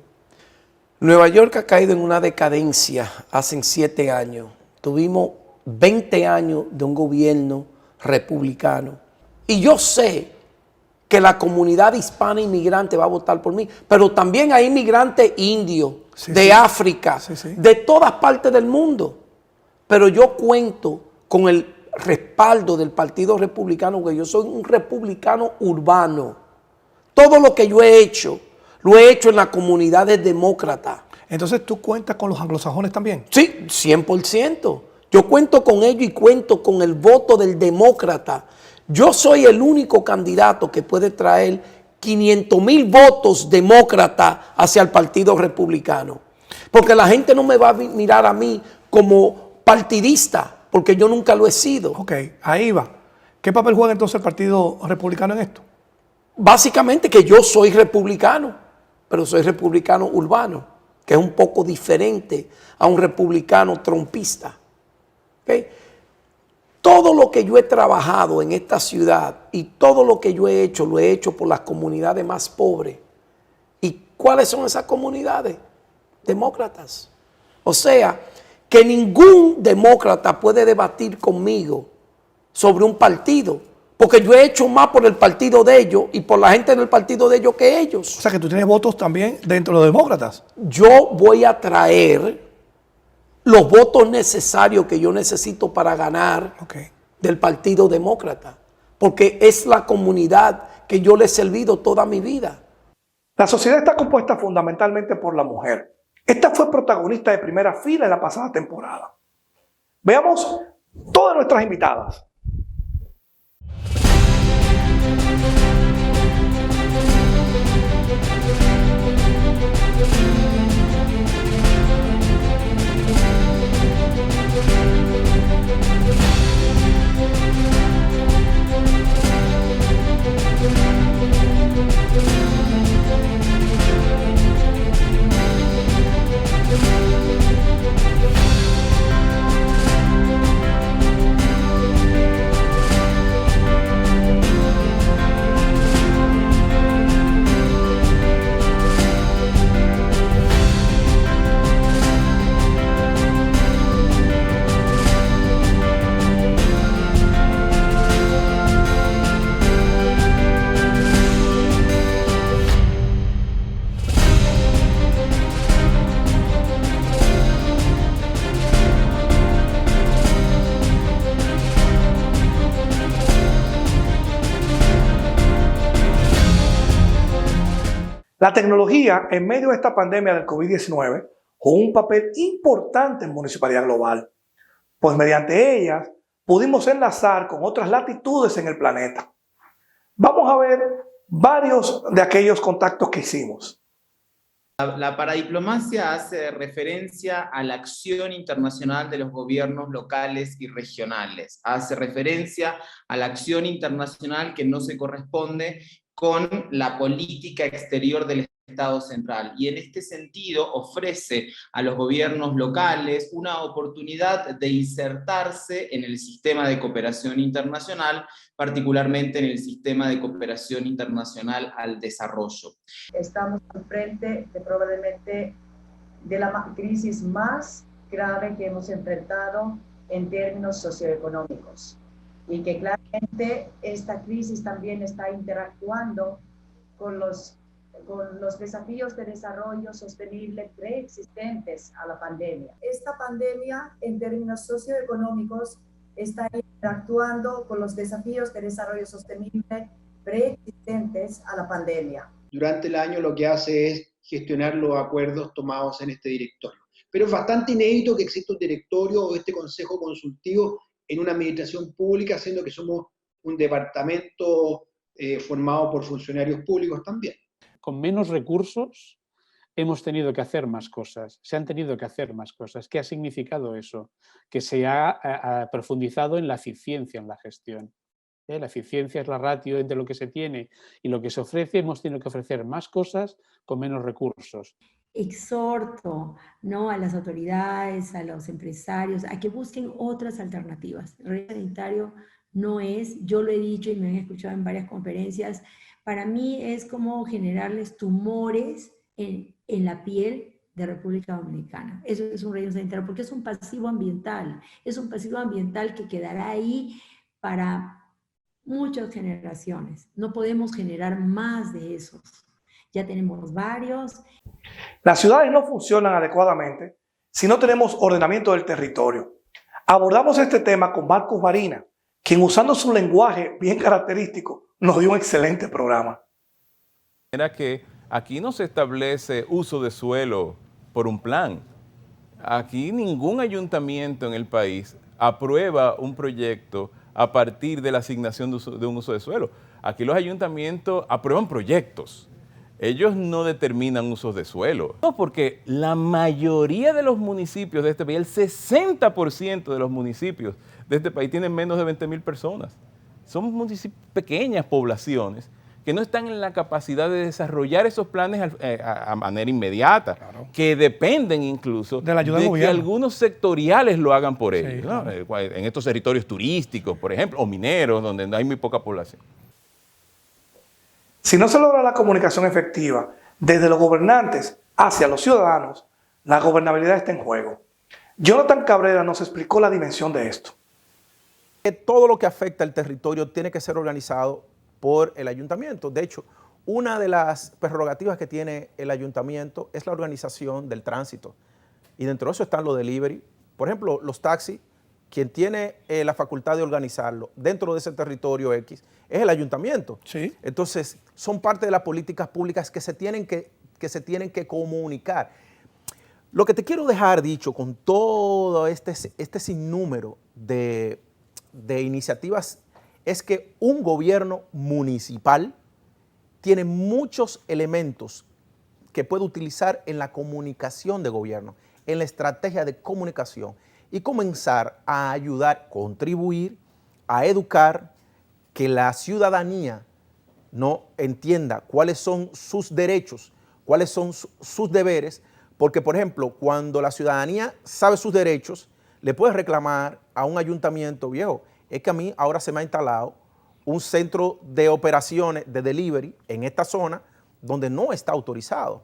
Nueva York ha caído en una decadencia hace 7 años. Tuvimos 20 años de un gobierno republicano. Y yo sé que la comunidad hispana inmigrante va a votar por mí, pero también hay inmigrantes indios, África, de todas partes del mundo. Pero yo cuento con el respaldo del Partido Republicano, porque yo soy un republicano urbano. Todo lo que yo he hecho, lo he hecho en las comunidades demócratas. Entonces, ¿tú cuentas con los anglosajones también? Sí, 100%. Yo cuento con ellos y cuento con el voto del demócrata. Yo soy el único candidato que puede traer 500,000 votos demócratas hacia el Partido Republicano. Porque la gente no me va a mirar a mí como partidista, porque yo nunca lo he sido. Ok, ahí va. ¿Qué papel juega entonces el Partido Republicano en esto? Básicamente que yo soy republicano, pero soy republicano urbano, que es un poco diferente a un republicano trompista. ¿Okay? todo lo que yo he trabajado en esta ciudad y todo lo que yo he hecho, lo he hecho por las comunidades más pobres. ¿Y cuáles son esas comunidades? Demócratas. O sea, que ningún demócrata puede debatir conmigo sobre un partido, porque yo he hecho más por el partido de ellos y por la gente del partido de ellos que ellos. O sea, que tú tienes votos también dentro de los demócratas. Yo voy a traer los votos necesarios que yo necesito para ganar del Partido Demócrata, porque es la comunidad que yo le he servido toda mi vida. La sociedad está compuesta fundamentalmente por la mujer. Esta fue protagonista de primera fila en la pasada temporada. Veamos todas nuestras invitadas. La tecnología, en medio de esta pandemia del COVID-19, jugó un papel importante en Municipalidad Global, pues mediante ellas pudimos enlazar con otras latitudes en el planeta. Vamos a ver varios de aquellos contactos que hicimos. La paradiplomacia hace referencia a la acción internacional de los gobiernos locales y regionales. Hace referencia a la acción internacional que no se corresponde con la política exterior del Estado central. Y en este sentido ofrece a los gobiernos locales una oportunidad de insertarse en el sistema de cooperación internacional, particularmente en el sistema de cooperación internacional al desarrollo. Estamos al frente de probablemente de la crisis más grave que hemos enfrentado en términos socioeconómicos, y que claramente esta crisis también está interactuando con los desafíos de desarrollo sostenible preexistentes a la pandemia. Esta pandemia, en términos socioeconómicos, está interactuando con los desafíos de desarrollo sostenible preexistentes a la pandemia. Durante el año lo que hace es gestionar los acuerdos tomados en este directorio. Pero es bastante inédito que exista un directorio o este consejo consultivo en una administración pública, siendo que somos un departamento formado por funcionarios públicos también. Con menos recursos hemos tenido que hacer más cosas, se han tenido que hacer más cosas. ¿Qué ha significado eso? Que se ha profundizado en la eficiencia en la gestión. La eficiencia es la ratio entre lo que se tiene y lo que se ofrece. Hemos tenido que ofrecer más cosas con menos recursos. Exhorto, ¿no?, a las autoridades, a los empresarios, a que busquen otras alternativas. El régimen sanitario no es, yo lo he dicho y me han escuchado en varias conferencias, para mí es como generarles tumores en la piel de República Dominicana. Eso es un régimen sanitario porque es un pasivo ambiental que quedará ahí para muchas generaciones. No podemos generar más de esos. Ya tenemos varios. Las ciudades no funcionan adecuadamente si no tenemos ordenamiento del territorio. Abordamos este tema con Marcos Barina, quien usando su lenguaje bien característico nos dio un excelente programa. Era que aquí no se establece uso de suelo por un plan. Aquí ningún ayuntamiento en el país aprueba un proyecto a partir de la asignación de un uso de suelo. Aquí los ayuntamientos aprueban proyectos. Ellos no determinan usos de suelo. No, porque la mayoría de los municipios de este país, el 60% de los municipios de este país tienen menos de 20,000 personas. Son pequeñas poblaciones que no están en la capacidad de desarrollar esos planes a manera inmediata, que dependen incluso de la ayuda del que gobierno. algunos sectoriales lo hagan por ellos, Sí, ¿no? claro. En estos territorios turísticos, por ejemplo, o mineros, donde hay muy poca población. Si no se logra la comunicación efectiva desde los gobernantes hacia los ciudadanos, la gobernabilidad está en juego. Jonathan Cabrera nos explicó la dimensión de esto. Todo lo que afecta al territorio tiene que ser organizado por el ayuntamiento. De hecho, una de las prerrogativas que tiene el ayuntamiento es la organización del tránsito. Y dentro de eso están los delivery. Por ejemplo, los taxis, quien tiene la facultad de organizarlo dentro de ese territorio X es el ayuntamiento. Sí. Entonces, son parte de las políticas públicas que se tienen que comunicar. Lo que te quiero dejar dicho con todo este sinnúmero de iniciativas es que un gobierno municipal tiene muchos elementos que puede utilizar en la comunicación de gobierno, en la estrategia de comunicación y comenzar a ayudar, contribuir, a educar, que la ciudadanía no entienda cuáles son sus derechos, cuáles son sus deberes, porque, por ejemplo, cuando la ciudadanía sabe sus derechos, le puede reclamar a un ayuntamiento, viejo, es que a mí ahora se me ha instalado un centro de operaciones de delivery en esta zona donde no está autorizado.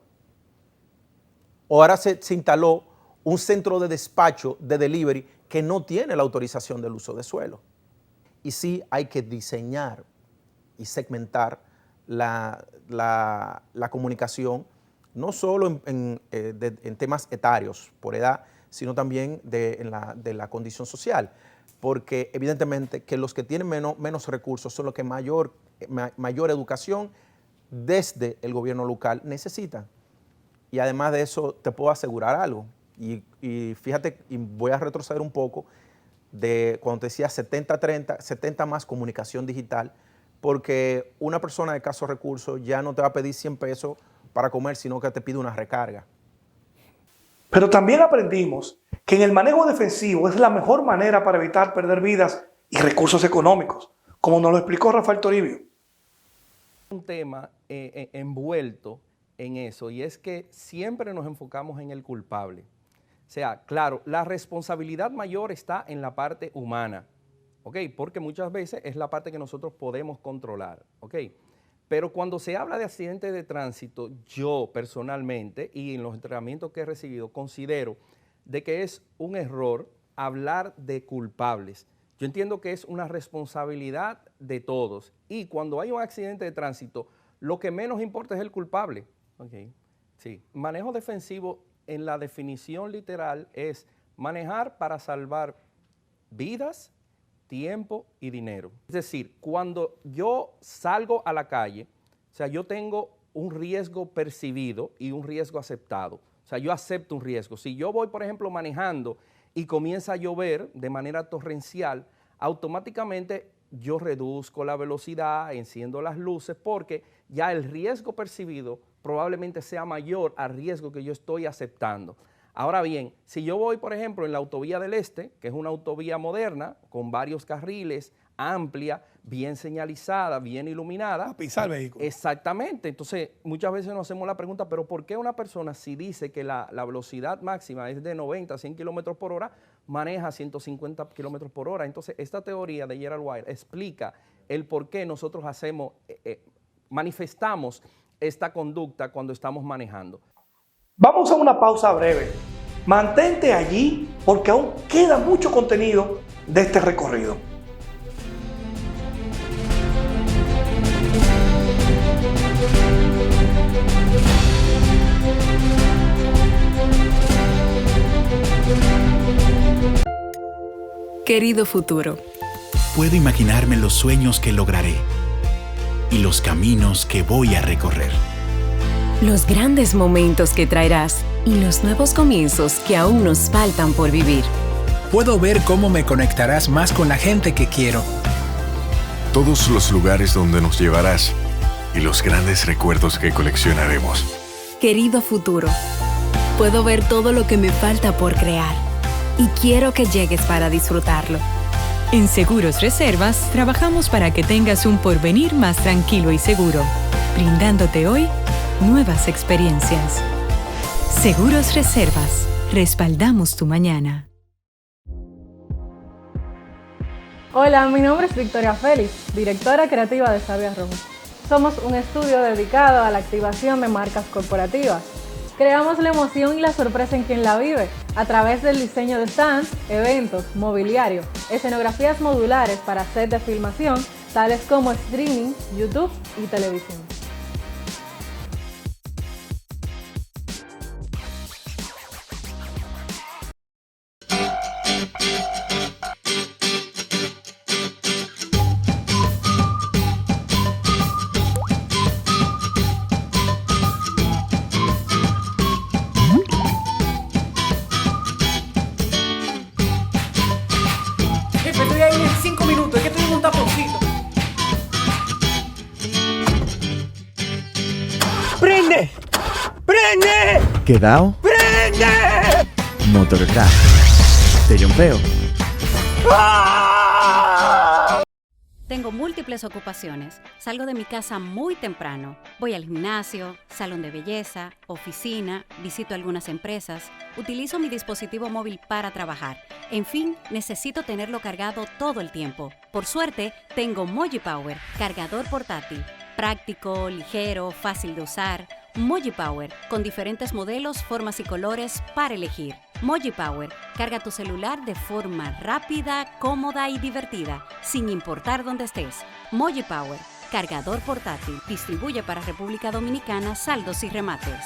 O ahora se instaló un centro de despacho de delivery que no tiene la autorización del uso de suelo. Y sí hay que diseñar y segmentar la comunicación, no solo en temas etarios, por edad, sino también de la condición social. Porque evidentemente que los que tienen menos recursos son los que mayor educación desde el gobierno local necesitan. Y además de eso, te puedo asegurar algo. Y fíjate, y voy a retroceder un poco de cuando te decía 70-30, 70 más comunicación digital, porque una persona de escasos recursos ya no te va a pedir 100 pesos para comer, sino que te pide una recarga. Pero también aprendimos que en el manejo defensivo es la mejor manera para evitar perder vidas y recursos económicos, como nos lo explicó Rafael Toribio. Un tema envuelto en eso, y es que siempre nos enfocamos en el culpable. O sea, claro, la responsabilidad mayor está en la parte humana, ¿ok? Porque muchas veces es la parte que nosotros podemos controlar, ¿ok? Pero cuando se habla de accidentes de tránsito, yo personalmente, y en los entrenamientos que he recibido, considero de que es un error hablar de culpables. Yo entiendo que es una responsabilidad de todos, y cuando hay un accidente de tránsito, lo que menos importa es el culpable. Okay. Sí. Manejo defensivo en la definición literal es manejar para salvar vidas, tiempo y dinero. Es decir, cuando yo salgo a la calle, o sea, yo tengo un riesgo percibido y un riesgo aceptado. O sea, yo acepto un riesgo. Si yo voy, por ejemplo, manejando y comienza a llover de manera torrencial, automáticamente yo reduzco la velocidad, enciendo las luces, porque ya el riesgo percibido probablemente sea mayor al riesgo que yo estoy aceptando. Ahora bien, si yo voy, por ejemplo, en la autovía del Este, que es una autovía moderna, con varios carriles, amplia, bien señalizada, bien iluminada. A pisar el vehículo. Exactamente. Entonces, muchas veces nos hacemos la pregunta, ¿pero por qué una persona, si dice que la velocidad máxima es de 90 a 100 kilómetros por hora, maneja 150 kilómetros por hora? Entonces, esta teoría de Gerald Weir explica el por qué nosotros manifestamos esta conducta cuando estamos manejando. Vamos a una pausa breve. Mantente allí porque aún queda mucho contenido de este recorrido. Querido futuro, Puedo imaginarme los sueños que lograré y los caminos que voy a recorrer. los grandes momentos que traerás y los nuevos comienzos que aún nos faltan por vivir. Puedo ver cómo me conectarás más con la gente que quiero. Todos los lugares donde nos llevarás y los grandes recuerdos que coleccionaremos. Querido futuro, puedo ver todo lo que me falta por crear y quiero que llegues para disfrutarlo. En Seguros Reservas trabajamos para que tengas un porvenir más tranquilo y seguro, brindándote hoy nuevas experiencias. Seguros Reservas, respaldamos tu mañana. Hola, mi nombre es Victoria Félix, directora creativa de Sabia Rojo. Somos un estudio dedicado a la activación de marcas corporativas. Creamos la emoción y la sorpresa en quien la vive a través del diseño de stands, eventos, mobiliario, escenografías modulares para set de filmación, tales como streaming, YouTube y televisión. Estoy ahí en 5 minutos, es que estoy en un taponcito. ¡Prende! ¡Prende! ¿Quedao? ¡Prende! Motorcar. Te yompeo. Tengo múltiples ocupaciones. Salgo de mi casa muy temprano. Voy al gimnasio, salón de belleza, oficina, visito algunas empresas, utilizo mi dispositivo móvil para trabajar. En fin, necesito tenerlo cargado todo el tiempo. Por suerte, tengo Moji Power, cargador portátil. Práctico, ligero, fácil de usar. Moji Power, con diferentes modelos, formas y colores para elegir. Moji Power, carga tu celular de forma rápida, cómoda y divertida, sin importar dónde estés. Moji Power, cargador portátil, distribuye para República Dominicana Saldos y Remates.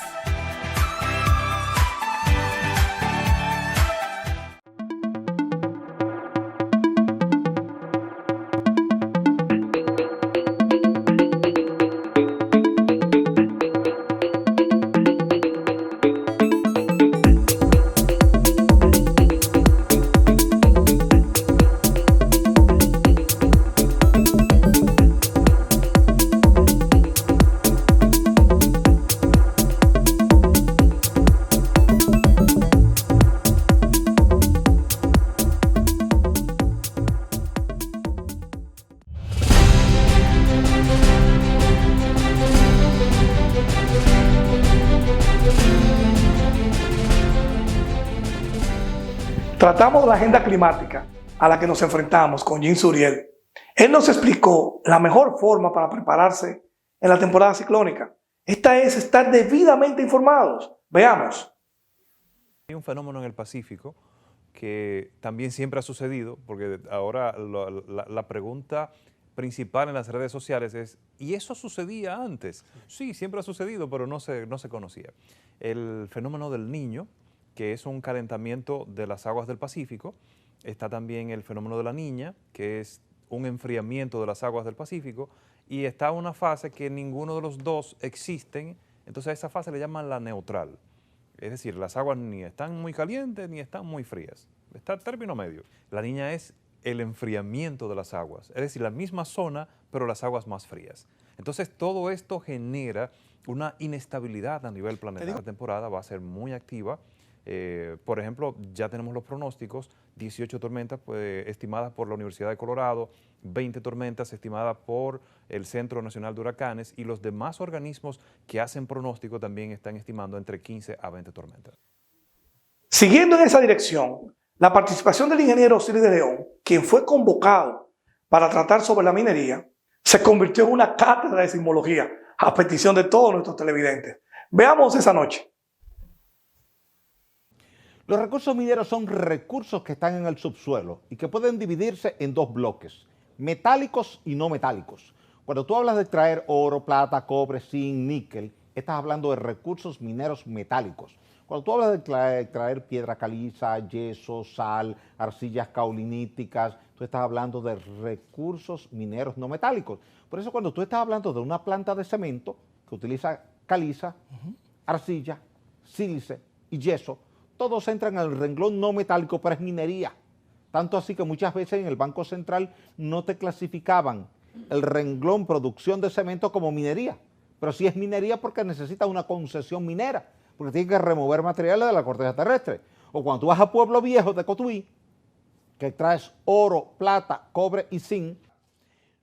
Tratamos la agenda climática a la que nos enfrentamos con Jim Suriel. Él nos explicó la mejor forma para prepararse en la temporada ciclónica. Esta es estar debidamente informados. Veamos. Hay un fenómeno en el Pacífico que también siempre ha sucedido, porque ahora la pregunta principal en las redes sociales es, ¿y eso sucedía antes? Sí, siempre ha sucedido, pero no se conocía. El fenómeno del Niño, que es un calentamiento de las aguas del Pacífico. Está también el fenómeno de la Niña, que es un enfriamiento de las aguas del Pacífico. Y está una fase que ninguno de los dos existen, entonces a esa fase le llaman la neutral. Es decir, las aguas ni están muy calientes ni están muy frías. Está al término medio. La Niña es el enfriamiento de las aguas, es decir, la misma zona, pero las aguas más frías. Entonces todo esto genera una inestabilidad a nivel planetario. La temporada va a ser muy activa. Por ejemplo, ya tenemos los pronósticos, 18 tormentas estimadas por la Universidad de Colorado, 20 tormentas estimadas por el Centro Nacional de Huracanes y los demás organismos que hacen pronóstico también están estimando entre 15 a 20 tormentas. Siguiendo en esa dirección, la participación del ingeniero Osiris de León, quien fue convocado para tratar sobre la minería, se convirtió en una cátedra de sismología a petición de todos nuestros televidentes. Veamos esa noche. Los recursos mineros son recursos que están en el subsuelo y que pueden dividirse en dos bloques, metálicos y no metálicos. Cuando tú hablas de extraer oro, plata, cobre, zinc, níquel, estás hablando de recursos mineros metálicos. Cuando tú hablas de extraer piedra caliza, yeso, sal, arcillas cauliníticas, tú estás hablando de recursos mineros no metálicos. Por eso cuando tú estás hablando de una planta de cemento que utiliza caliza, arcilla, sílice y yeso, todos entran en el renglón no metálico, pero es minería. Tanto así que muchas veces en el Banco Central no te clasificaban el renglón producción de cemento como minería, pero sí es minería porque necesita una concesión minera, porque tiene que remover materiales de la corteza terrestre. O cuando tú vas a Pueblo Viejo de Cotuí, que extraes oro, plata, cobre y zinc,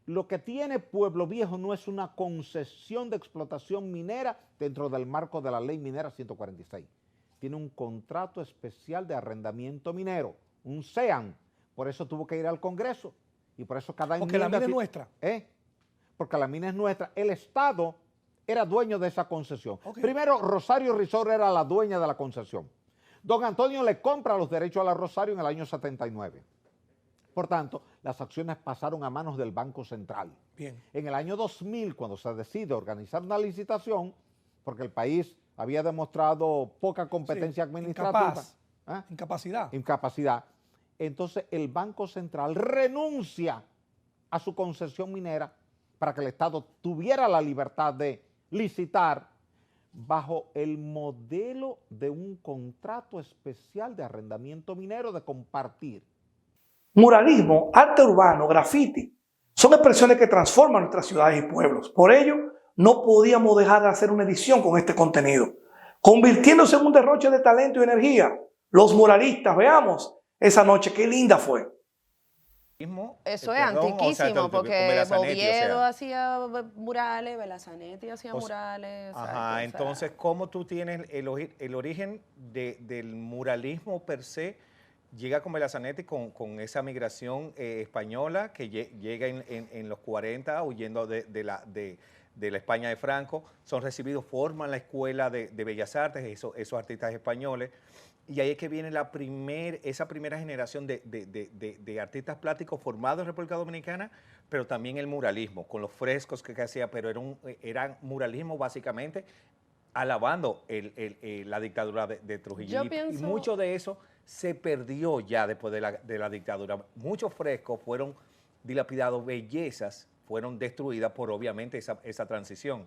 lo que tiene Pueblo Viejo no es una concesión de explotación minera dentro del marco de la Ley Minera 146. Tiene un contrato especial de arrendamiento minero, un CEAN. Por eso tuvo que ir al Congreso. Y por eso cada Porque la mina es nuestra. Porque la mina es nuestra. El Estado era dueño de esa concesión. Primero, Rosario Resort era la dueña de la concesión. Don Antonio le compra los derechos a la Rosario en el año 79. Por tanto, las acciones pasaron a manos del Banco Central. Bien. En el año 2000, cuando se decide organizar una licitación, porque el país había demostrado poca competencia administrativa. Incapacidad. Entonces, el Banco Central renuncia a su concesión minera para que el Estado tuviera la libertad de licitar bajo el modelo de un contrato especial de arrendamiento minero de compartir. Muralismo, arte urbano, graffiti, son expresiones que transforman nuestras ciudades y pueblos. Por ello, no podíamos dejar de hacer una edición con este contenido, convirtiéndose en un derroche de talento y energía. Los muralistas, veamos esa noche, qué linda fue. Eso es antiquísimo, porque Oviedo hacía murales, Belazanetti hacía murales. Ajá, entonces, ¿cómo tú tienes el origen del muralismo per se? Llega con Belazanetti, con esa migración española que llega en los 40, huyendo de la España de Franco. Son recibidos, forman la Escuela de Bellas Artes, esos artistas españoles. Y ahí es que viene esa primera generación de artistas plásticos formados en República Dominicana, pero también el muralismo, con los frescos que hacía, pero era muralismo básicamente alabando la dictadura de Trujillo. Y mucho de eso se perdió ya después de la dictadura. Muchos frescos fueron dilapidados, bellezas fueron destruidas por obviamente esa transición.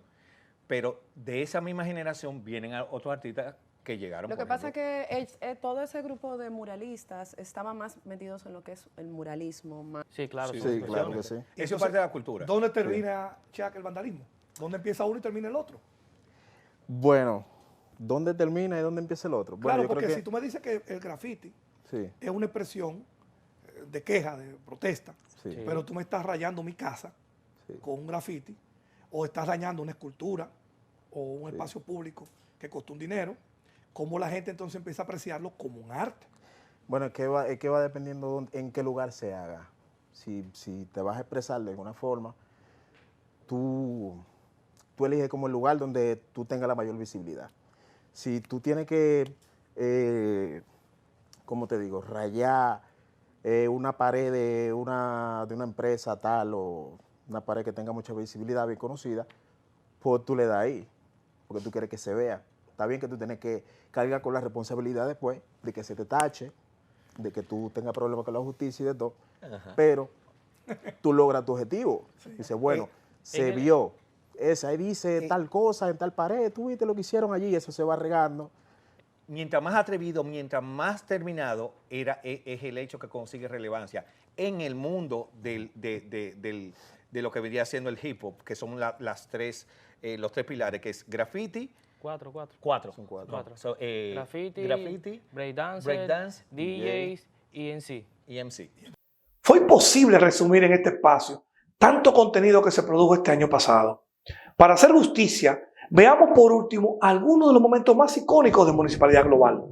Pero de esa misma generación vienen otros artistas que llegaron. Lo que pasa es que todo ese grupo de muralistas estaban más metidos en lo que es el muralismo. Sí, claro. Sí, claro que sí. Eso es parte de la cultura. ¿Dónde termina, Chuck, el vandalismo? ¿Dónde empieza uno y termina el otro? Bueno, ¿dónde termina y dónde empieza el otro? Bueno, claro, porque si tú me dices que el graffiti es una expresión de queja, de protesta, pero tú me estás rayando mi casa con un graffiti, o estás dañando una escultura o un espacio público que costó un dinero, ¿cómo la gente entonces empieza a apreciarlo como un arte? Bueno, es que va dependiendo en qué lugar se haga. Si te vas a expresar de alguna forma, tú eliges como el lugar donde tú tengas la mayor visibilidad. Si tú tienes que, ¿cómo te digo?, rayar una pared de una empresa tal, o una pared que tenga mucha visibilidad, bien conocida, pues tú le das ahí, porque tú quieres que se vea. Está bien que tú tienes que cargar con la responsabilidad después de que se te tache, de que tú tengas problemas con la justicia y de todo, pero tú logras tu objetivo. Dices, bueno, se vio, ahí dice tal cosa en tal pared, tú viste lo que hicieron allí, eso se va regando. Mientras más atrevido, mientras más terminado, es el hecho que consigue relevancia en el mundo de lo que vendría siendo el hip hop, que son los tres pilares, que es graffiti. Cuatro. Son cuatro. Graffiti, breakdance, DJs y MC. Fue imposible resumir en este espacio tanto contenido que se produjo este año pasado. Para hacer justicia, veamos por último algunos de los momentos más icónicos de Municipalidad Global.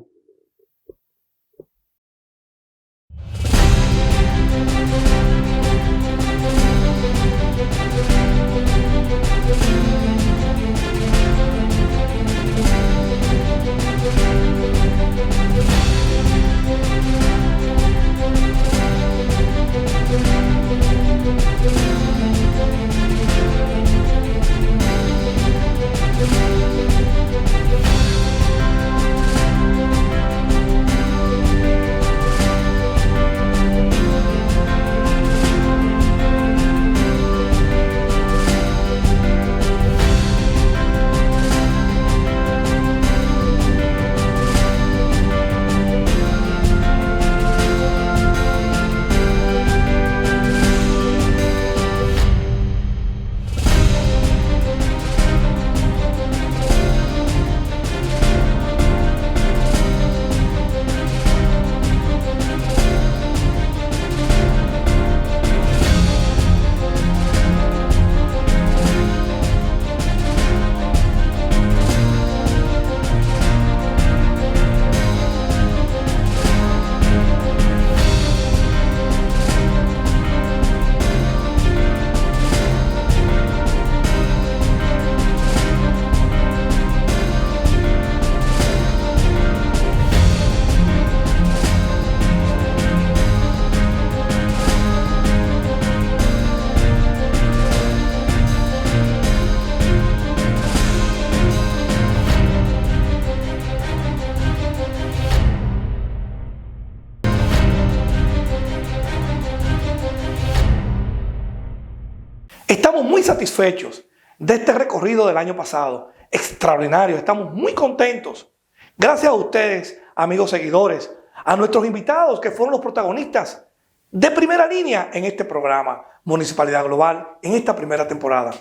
Estamos muy satisfechos de este recorrido del año pasado. Extraordinario, estamos muy contentos. Gracias a ustedes, amigos seguidores, a nuestros invitados que fueron los protagonistas de primera línea en este programa Municipalidad Global en esta primera temporada.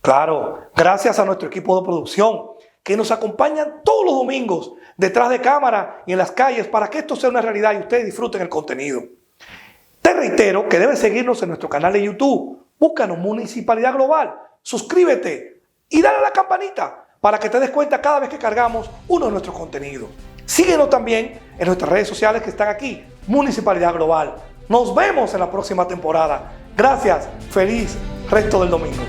Claro, gracias a nuestro equipo de producción que nos acompañan todos los domingos detrás de cámara y en las calles para que esto sea una realidad y ustedes disfruten el contenido. Te reitero que debes seguirnos en nuestro canal de YouTube. Búscanos Municipalidad Global, suscríbete y dale a la campanita para que te des cuenta cada vez que cargamos uno de nuestros contenidos. Síguenos también en nuestras redes sociales que están aquí, Municipalidad Global. Nos vemos en la próxima temporada. Gracias, feliz resto del domingo.